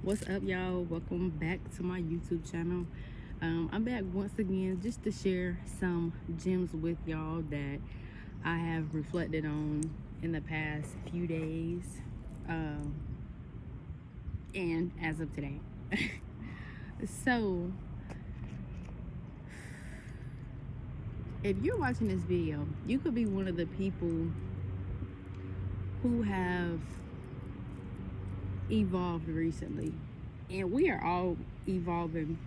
What's up, y'all? Welcome back to my YouTube channel. I'm back once again just to share some gems with y'all that I have reflected on in the past few days, and as of today. So, if you're watching this video, you could be one of the people who have evolved recently, and we are all evolving.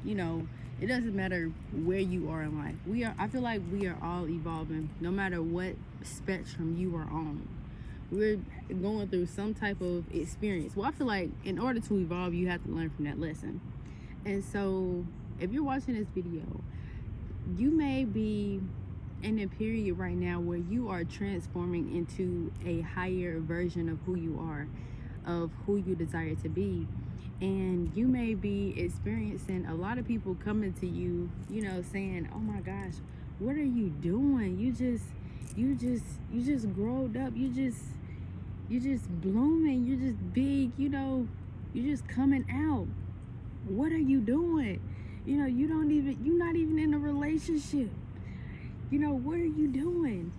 It doesn't matter where you are in life. I feel like we are all evolving no matter what spectrum you are on. We're going through some type of experience. Well, I feel like in order to evolve, you have to learn from that lesson. And so if you're watching this video, you may be in a period right now where you are transforming into a higher version of who you are, of who you desire to be. And you may be experiencing a lot of people coming to you, saying, "Oh my gosh, what are you doing? You just growed up. You just blooming. You're just big. You're just coming out. What are you doing? You're not even in a relationship. What are you doing?"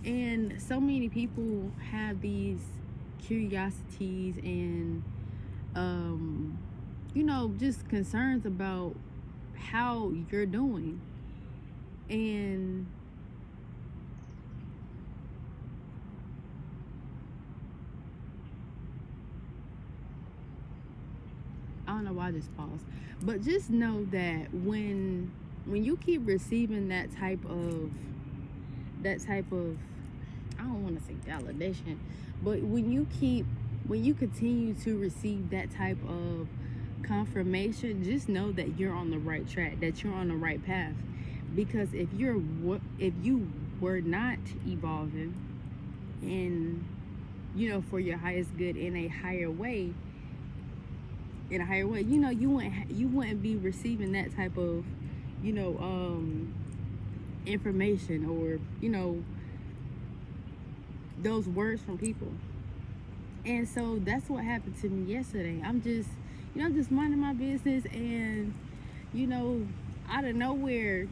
And so many people have these curiosities and just concerns about how you're doing. And I don't know why I just paused, but just know that when you keep receiving that type of I don't want to say validation, but when you continue to receive that type of confirmation, just know that you're on the right track, that you're on the right path. Because if you were not evolving and for your highest good in a higher way, you wouldn't be receiving that type of information, or those words from people. And so that's what happened to me yesterday. I'm just minding my business, and out of nowhere,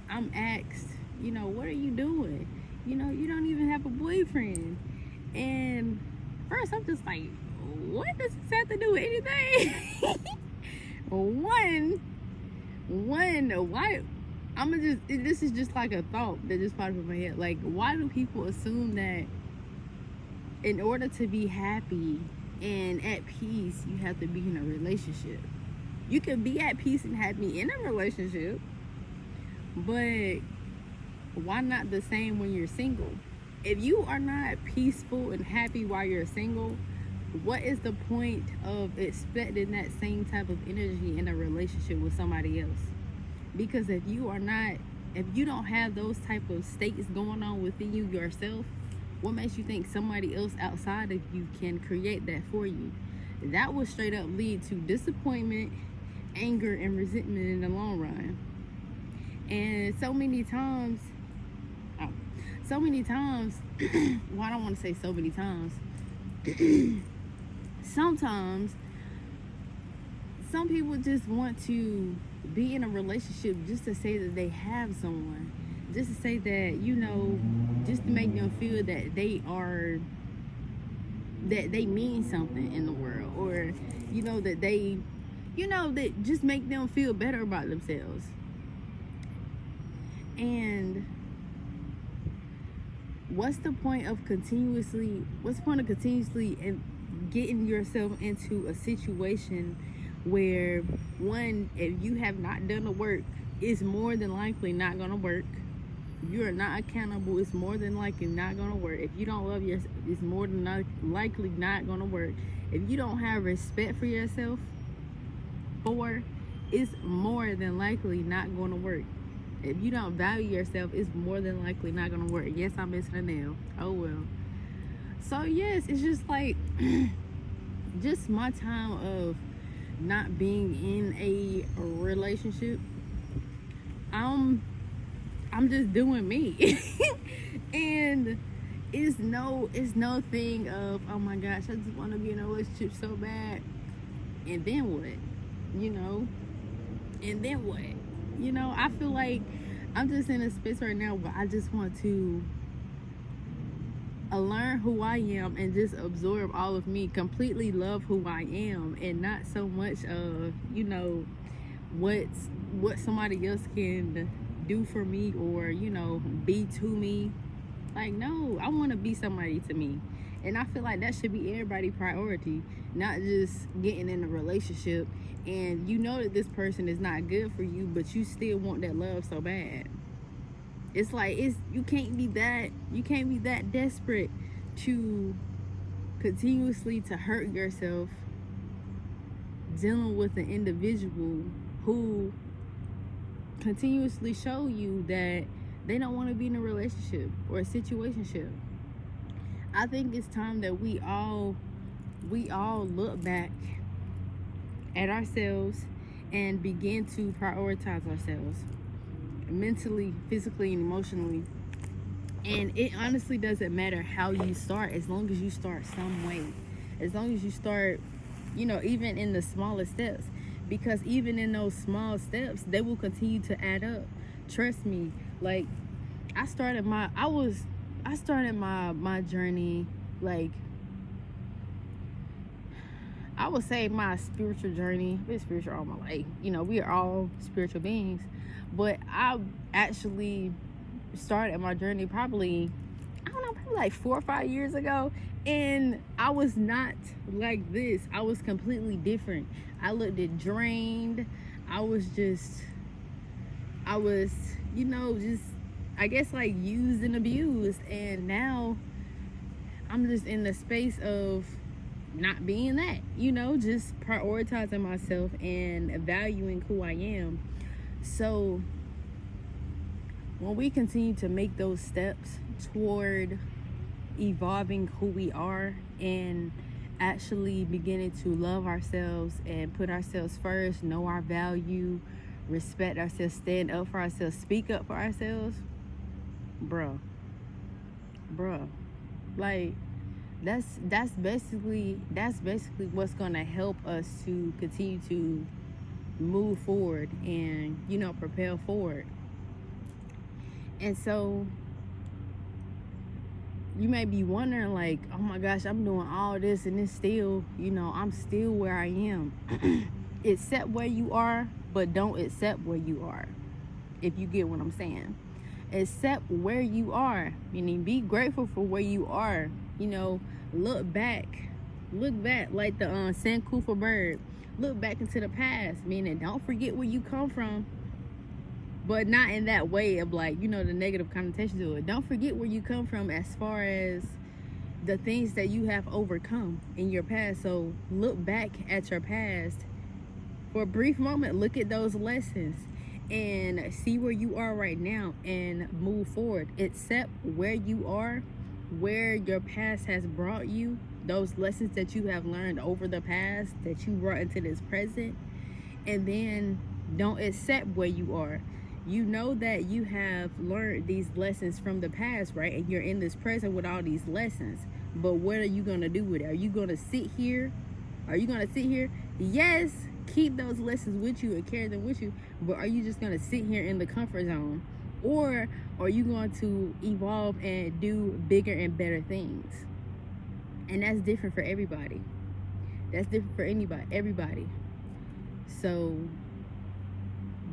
I'm asked, "What are you doing? You don't even have a boyfriend." And first I'm just like, what does this have to do with anything? One, why? This is just like a thought that just popped in my head. Like, why do people assume that in order to be happy and at peace, you have to be in a relationship? You can be at peace and happy in a relationship, but why not the same when you're single? If you are not peaceful and happy while you're single, what is the point of expecting that same type of energy in a relationship with somebody else? Because if you don't have those type of states going on within you yourself, what makes you think somebody else outside of you can create that for you? That will straight up lead to disappointment, anger, and resentment in the long run. And so many times, well, I don't want to say so many times. Sometimes some people just want to be in a relationship just to say that they have someone, just to say that, just to make them feel that they mean something in the world, or that they that just make them feel better about themselves. And what's the point of continuously getting yourself into a situation where, one, if you have not done the work, it's more than likely not gonna work. You're not accountable, it's more than likely not gonna work. If you don't love yourself, it's more than likely not gonna work. If you don't have respect for yourself, it's more than likely not gonna work. If you don't value yourself, it's more than likely not gonna work. Yes, I'm missing a nail. Oh well. So yes, it's just like just my time of not being in a relationship. I'm just doing me. And it's no thing of, oh my gosh, I just want to be in a relationship so bad. And then what? You know? And then what? You know, I feel like I'm just in a space right now where I just want to learn who I am and just absorb all of me, completely love who I am, and not so much of, you know, what somebody else can do for me or, you know, be to me. Like, no, I want to be somebody to me. And I feel like that should be everybody's priority, not just getting in a relationship and you know that this person is not good for you, but you still want that love so bad. It's like you can't be that desperate to continuously to hurt yourself dealing with an individual who continuously show you that they don't want to be in a relationship or a situationship. I think it's time that we all look back at ourselves and begin to prioritize ourselves mentally, physically, and emotionally. And it honestly doesn't matter how you start, as long as you start some way, as long as you start, you know, even in the smallest steps, because even in those small steps they will continue to add up. Trust me. Like, I started my journey, like, I would say my spiritual journey. I've been spiritual all my life. You know, we are all spiritual beings. But I actually started my journey probably, I don't know, probably like 4 or 5 years ago. And I was not like this. I was completely different. I looked at drained. I was, you know, just, I guess, like, used and abused. And now I'm just in the space of not being that, you know, just prioritizing myself and valuing who I am. So when we continue to make those steps toward evolving who we are and actually beginning to love ourselves and put ourselves first, know our value, respect ourselves, stand up for ourselves, speak up for ourselves, bruh, like, that's basically what's gonna help us to continue to move forward and, you know, propel forward. And so you may be wondering, like, oh my gosh, I'm doing all this and it's still, you know, I'm still where I am. Accept where you are, but don't accept where you are, if you get what I'm saying. Accept where you are, meaning be grateful for where you are. You know, look back like the Sankofa bird. Look back into the past, meaning don't forget where you come from, but not in that way of, like, you know, the negative connotation to it. Don't forget where you come from as far as the things that you have overcome in your past. So look back at your past for a brief moment. Look at those lessons and see where you are right now and move forward. Accept where you are, where your past has brought you, those lessons that you have learned over the past that you brought into this present. And then don't accept where you are. You know that you have learned these lessons from the past, right? And you're in this present with all these lessons. But what are you going to do with it? Are you going to sit here? Yes, keep those lessons with you and carry them with you. But are you just going to sit here in the comfort zone? Or are you going to evolve and do bigger and better things? And that's different for everybody. That's different for everybody. So,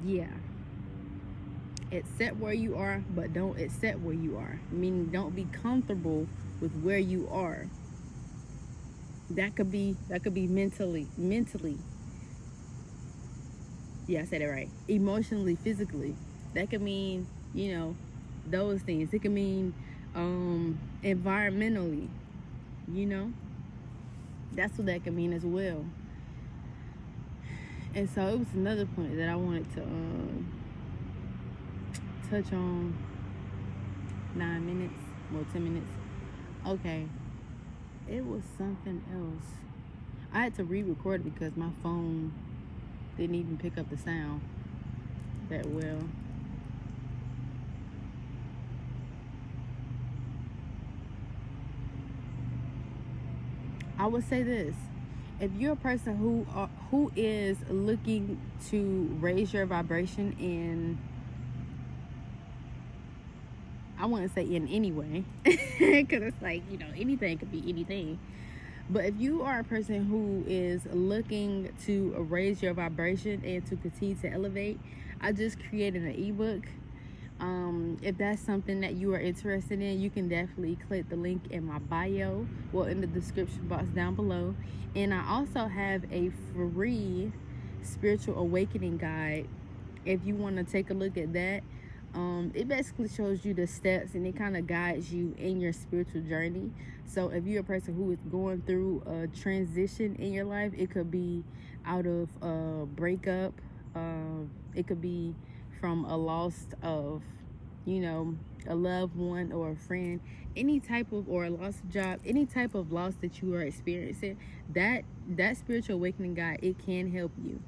yeah. Accept where you are, but don't accept where you are. Meaning, don't be comfortable with where you are. That could be mentally. Yeah, I said it right. Emotionally, physically. That could mean, you know, those things. It could mean environmentally, you know. That's what that could mean as well. And so it was another point that I wanted to touch on. 9 minutes, well, 10 minutes. Okay, it was something else. I had to re-record it because my phone didn't even pick up the sound that well. I would say this: if you're a person who is looking to raise your vibration in, I wouldn't say in any way, because it's like, anything could be anything. But if you are a person who is looking to raise your vibration and to continue to elevate, I just created an ebook. If that's something that you are interested in, you can definitely click the link in my bio, well, in the description box down below. And I also have a free spiritual awakening guide if you want to take a look at that. It basically shows you the steps and it kind of guides you in your spiritual journey. So if you're a person who is going through a transition in your life, it could be out of a breakup, it could be from a loss of, a loved one or a friend, any type of, or a lost job, any type of loss that you are experiencing, that spiritual awakening guide, it can help you.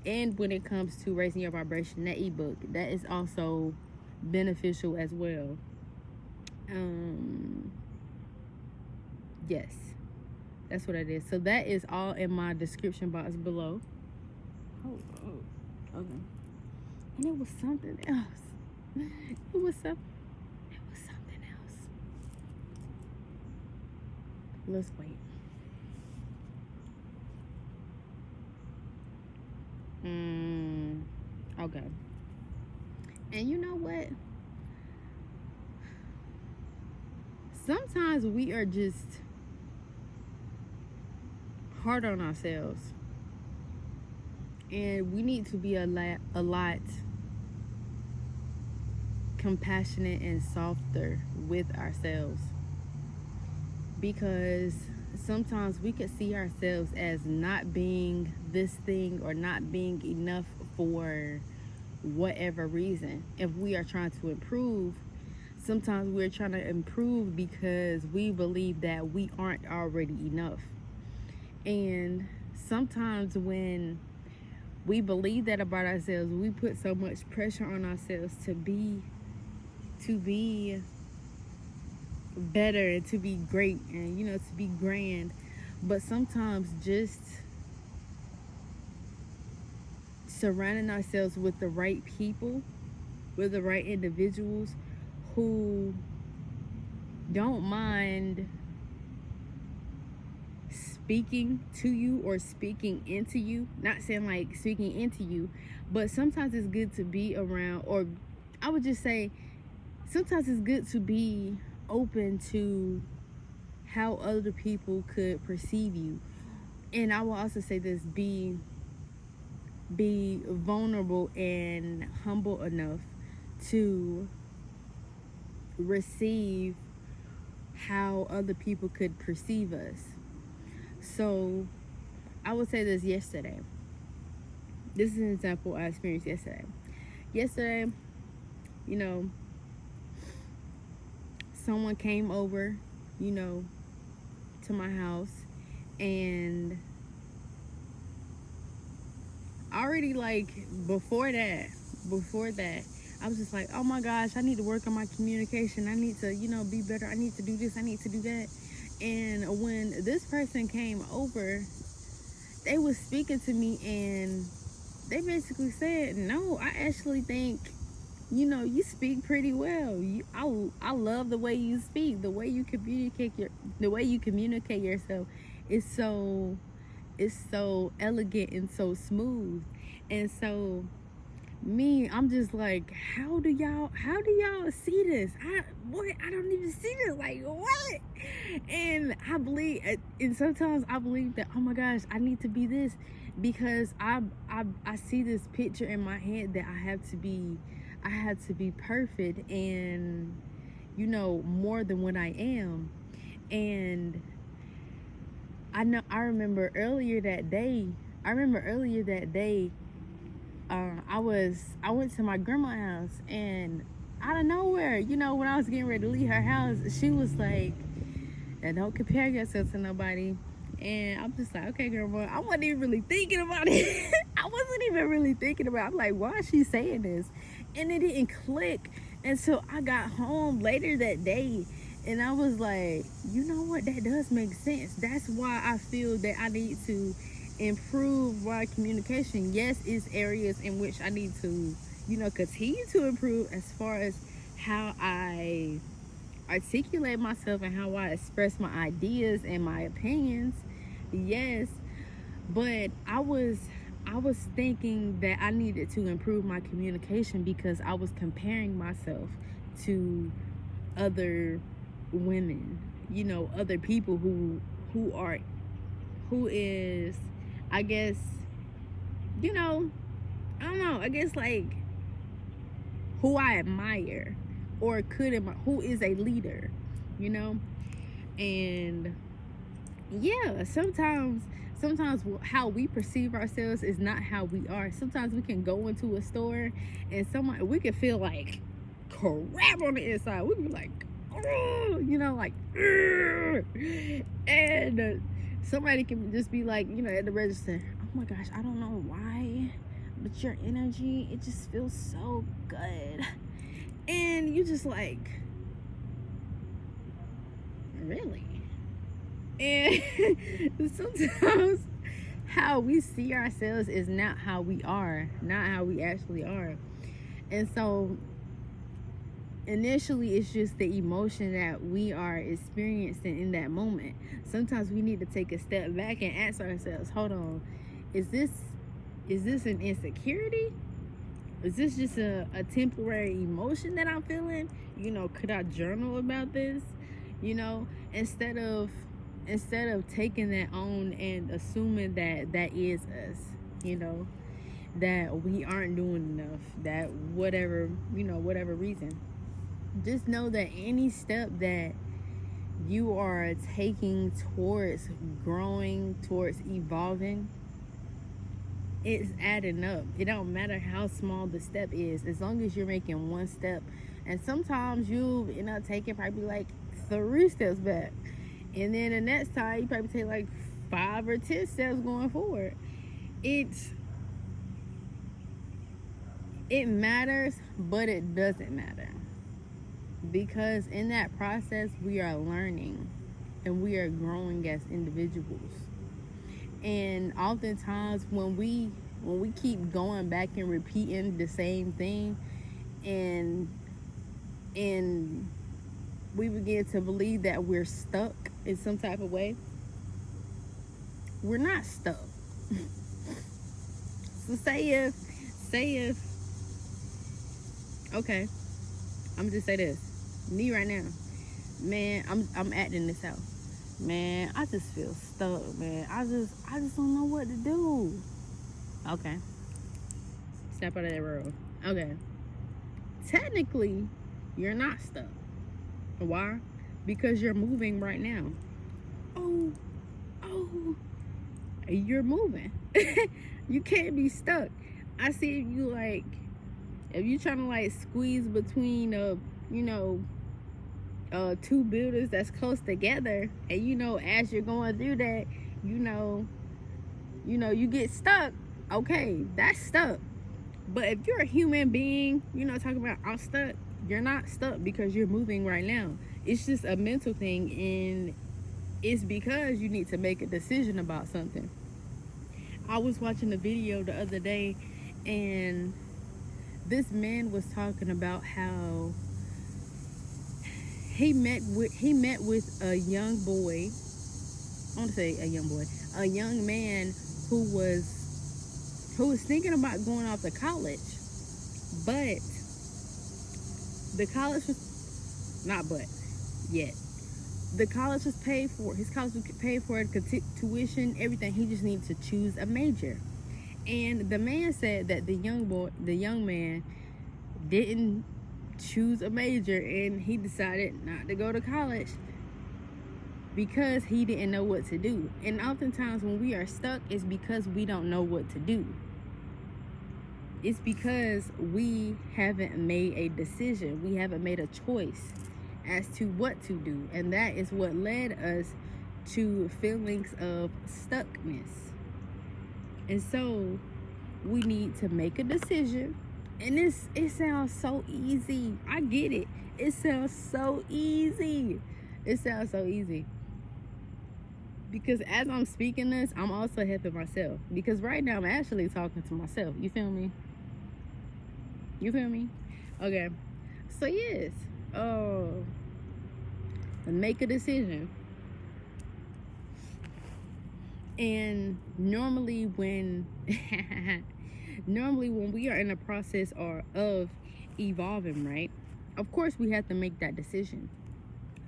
And when it comes to raising your vibration, that ebook, that is also beneficial as well. Yes, that's what it is. So that is all in my description box below. Okay. And it was something else. It was something else. Let's wait. Okay. And you know what? Sometimes we are just hard on ourselves. And we need to be a lot compassionate and softer with ourselves. Because sometimes we could see ourselves as not being this thing or not being enough for whatever reason. If we are trying to improve, sometimes we're trying to improve because we believe that we aren't already enough. And sometimes when we believe that about ourselves, we put so much pressure on ourselves to be better and to be great and to be grand. But sometimes just surrounding ourselves with the right people, with the right individuals who don't mind speaking to you or speaking into you, not saying like speaking into you, but sometimes it's good to be around, or I would just say sometimes it's good to be open to how other people could perceive you. And I will also say this, be vulnerable and humble enough to receive how other people could perceive us. So I would say this yesterday. This is an example I experienced yesterday. Yesterday, someone came over, to my house, and already before that, I was just like, oh my gosh, I need to work on my communication. I need to, be better. I need to do this. I need to do that. And when this person came over, they was speaking to me and they basically said, no, I actually think, you speak pretty well. I love the way you speak, the way you communicate yourself is so elegant and so smooth. And so I'm just like, how do y'all see this? I don't even see this. Like, what? And I believe, and sometimes I believe that, oh my gosh, I need to be this, because I see this picture in my head that I have to be perfect and more than what I am. And I remember earlier that day, I went to my grandma's house, and out of nowhere, when I was getting ready to leave her house, she was like, and don't compare yourself to nobody. And I'm just like, okay, grandma, I wasn't even really thinking about it. I'm like, why is she saying this? And it didn't click until I got home later that day. And I was like, you know what? That does make sense. That's why I feel that I need to improve my communication. Yes, it's areas in which I need to, continue to improve as far as how I articulate myself and how I express my ideas and my opinions. Yes, but I was thinking that I needed to improve my communication because I was comparing myself to other women, other people who is, I guess, I don't know, I guess like who I admire or could admire, who is a leader, you know? And yeah, sometimes how we perceive ourselves is not how we are. Sometimes we can go into a store and we can feel like crap on the inside. We can be like, like, and somebody can just be like, at the register, oh my gosh, I don't know why, but your energy, it just feels so good. And you just like, really? And sometimes how we see ourselves is not how we are, not how we actually are. And so initially it's just the emotion that we are experiencing in that moment. Sometimes we need to take a step back and ask ourselves, hold on, is this an insecurity? Is this just a temporary emotion that I'm feeling? Could I journal about this? Instead of taking that on and assuming that is us, that we aren't doing enough, that whatever reason. Just know that any step that you are taking towards growing, towards evolving, it's adding up. It don't matter how small the step is, as long as you're making one step. And sometimes you end up taking probably like 3 steps back, and then the next time you probably take like 5 or 10 steps going forward. It matters, but it doesn't matter, because in that process we are learning and we are growing as individuals. And oftentimes when we keep going back and repeating the same thing, and we begin to believe that we're stuck in some type of way, we're not stuck. So say if okay, I'm just say this, me right now, man, I'm acting this out, man. I just feel stuck, man. I just don't know what to do. Okay, step out of that road. Okay, technically you're not stuck. Why? Because you're moving right now. Oh, you're moving. You can't be stuck. I see if you trying to like squeeze between two buildings that's close together, and as you're going through that, you get stuck. Okay, that's stuck. But if you're a human being, talking about I'm stuck, you're not stuck because you're moving right now. It's just a mental thing, and it's because you need to make a decision about something. I was watching a video the other day, and this man was talking about how he met with a young boy. I want to say a young boy, a young man who was thinking about going off to college, but the college was not but yet. The college was paid for. His college was paid for, tuition, everything. He just needed to choose a major. And the man said that the young man didn't choose a major, and he decided not to go to college because he didn't know what to do. And oftentimes when we are stuck, it's because we don't know what to do. It's because we haven't made a decision. We haven't made a choice as to what to do. And that is what led us to feelings of stuckness. And so we need to make a decision. And it sounds so easy. I get it. It sounds so easy. It sounds so easy. Because as I'm speaking this, I'm also helping myself. Because right now I'm actually talking to myself. You feel me? You feel me? Okay. So yes. Make a decision. And normally when we are in the process of evolving, right? Of course we have to make that decision.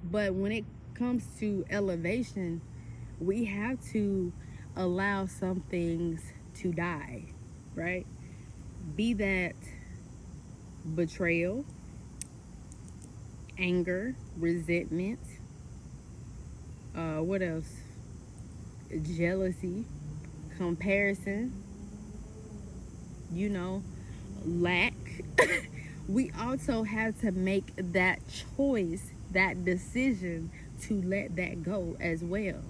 But when it comes to elevation, we have to allow some things to die, right? Be that betrayal, anger, resentment, what else? Jealousy, comparison, lack. We also have to make that choice, that decision to let that go as well.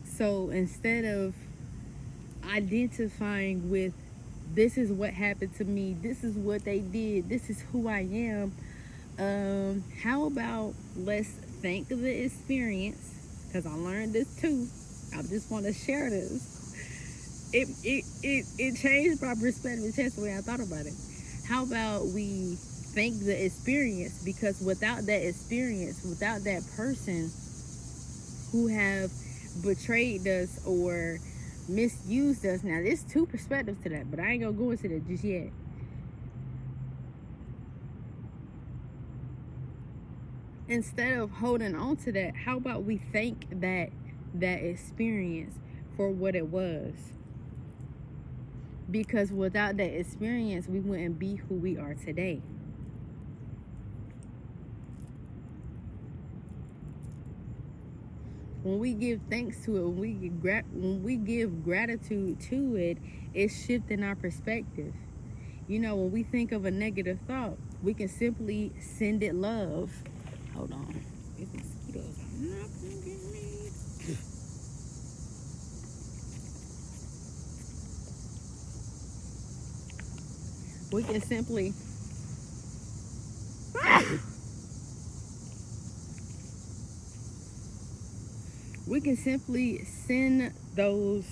So instead of identifying with, this is what happened to me, this is what they did, this is who I am, how about let's thank the experience, because I learned this too. I just want to share this. It changed my perspective. It changed the way I thought about it. How about we thank the experience, because without that experience, without that person who have betrayed us or misused us, now there's two perspectives to that, but I ain't gonna go into that just yet. Instead of holding on to that, how about we thank that experience for what it was? Because without that experience, we wouldn't be who we are today. When we give thanks to it, when we give gratitude to it, it's shifting our perspective. When we think of a negative thought, we can simply send it love. Hold on. These mosquitoes are not gonna get me. We can simply send those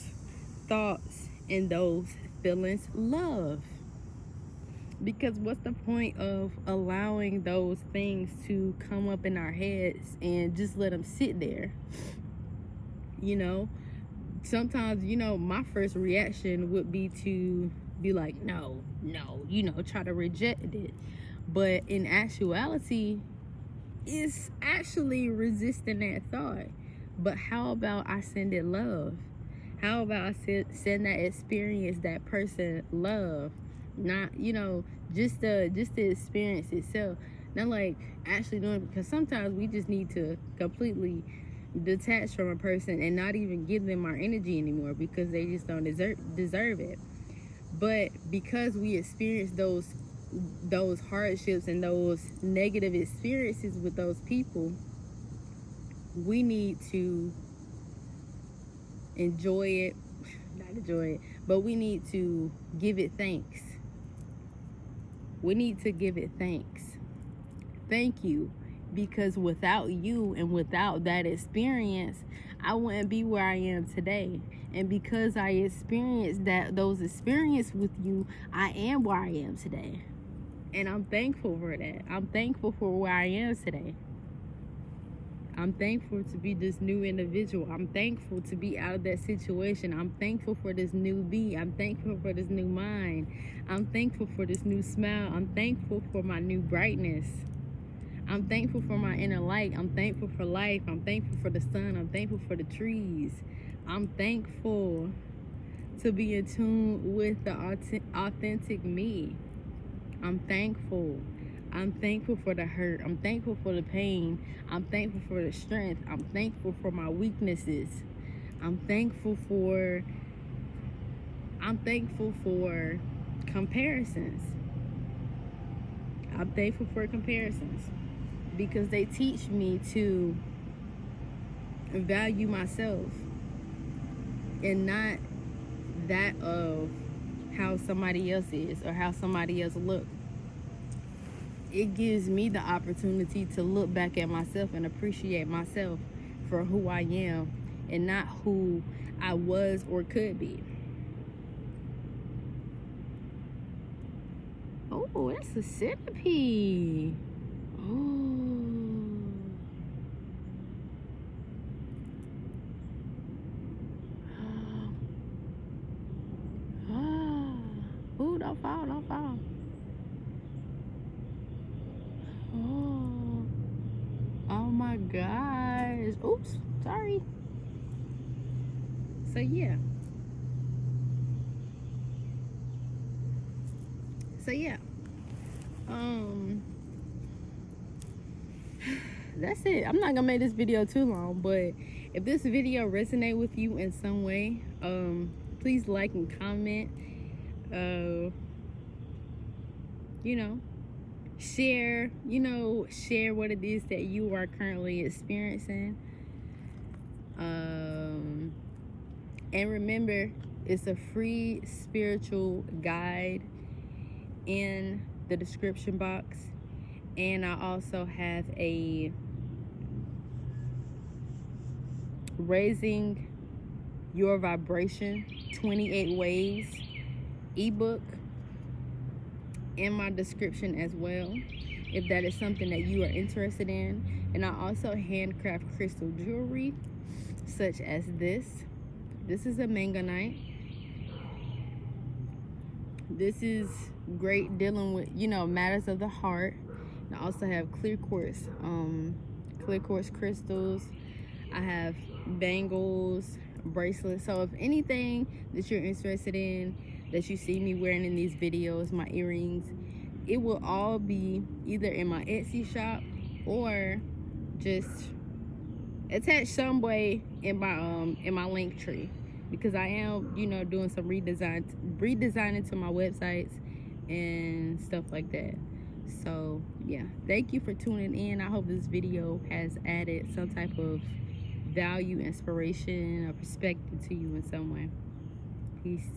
thoughts and those feelings love. Because what's the point of allowing those things to come up in our heads and just let them sit there? Sometimes, my first reaction would be to be like, no, try to reject it. But in actuality, it's actually resisting that thought. But how about I send it love? How about I send that experience, that person, love? Not, just the experience itself. Not like actually doing it, because sometimes we just need to completely detach from a person and not even give them our energy anymore, because they just don't deserve it. But because we experience those hardships and those negative experiences with those people, we need to enjoy it, not enjoy it, but we need to give it thanks. We need to give it thanks. Thank you. Because without you and without that experience, I wouldn't be where I am today. And because I experienced those experiences with you, I am where I am today. And I'm thankful for that. I'm thankful for where I am today. I'm thankful to be this new individual. I'm thankful to be out of that situation. I'm thankful for this new me. I'm thankful for this new mind. I'm thankful for this new smile. I'm thankful for my new brightness. I'm thankful for my inner light. I'm thankful for life. I'm thankful for the sun. I'm thankful for the trees. I'm thankful to be in tune with the authentic me. I'm thankful. I'm thankful for the hurt. I'm thankful for the pain. I'm thankful for the strength. I'm thankful for my weaknesses. I'm thankful for comparisons. I'm thankful for comparisons, because they teach me to value myself and not that of how somebody else is or how somebody else looks. it gives me the opportunity to look back at myself and appreciate myself for who I am and not who I was or could be. Oh, that's a centipede. Oh. Ooh, don't fall, don't fall. Oh, oh my gosh. Oops, sorry. So yeah. That's it. I'm not gonna make this video too long, but if this video resonate with you in some way, please like and comment. You know, share what it is that you are currently experiencing. And remember, it's a free spiritual guide in the description box, and I also have a Raising Your Vibration 28 Ways ebook in my description as well, if that is something that you are interested in. And I also handcraft crystal jewelry such as this. This is a mangonite. This is great dealing with, matters of the heart. I also have clear quartz crystals. I have bangles, bracelets. So if anything that you're interested in, that you see me wearing in these videos, my earrings, it will all be either in my Etsy shop or just attached some way in my link tree, because I am doing some redesigning to my websites and stuff like that. So yeah, thank you for tuning in. I hope this video has added some type of value, inspiration, or perspective to you in some way. Peace.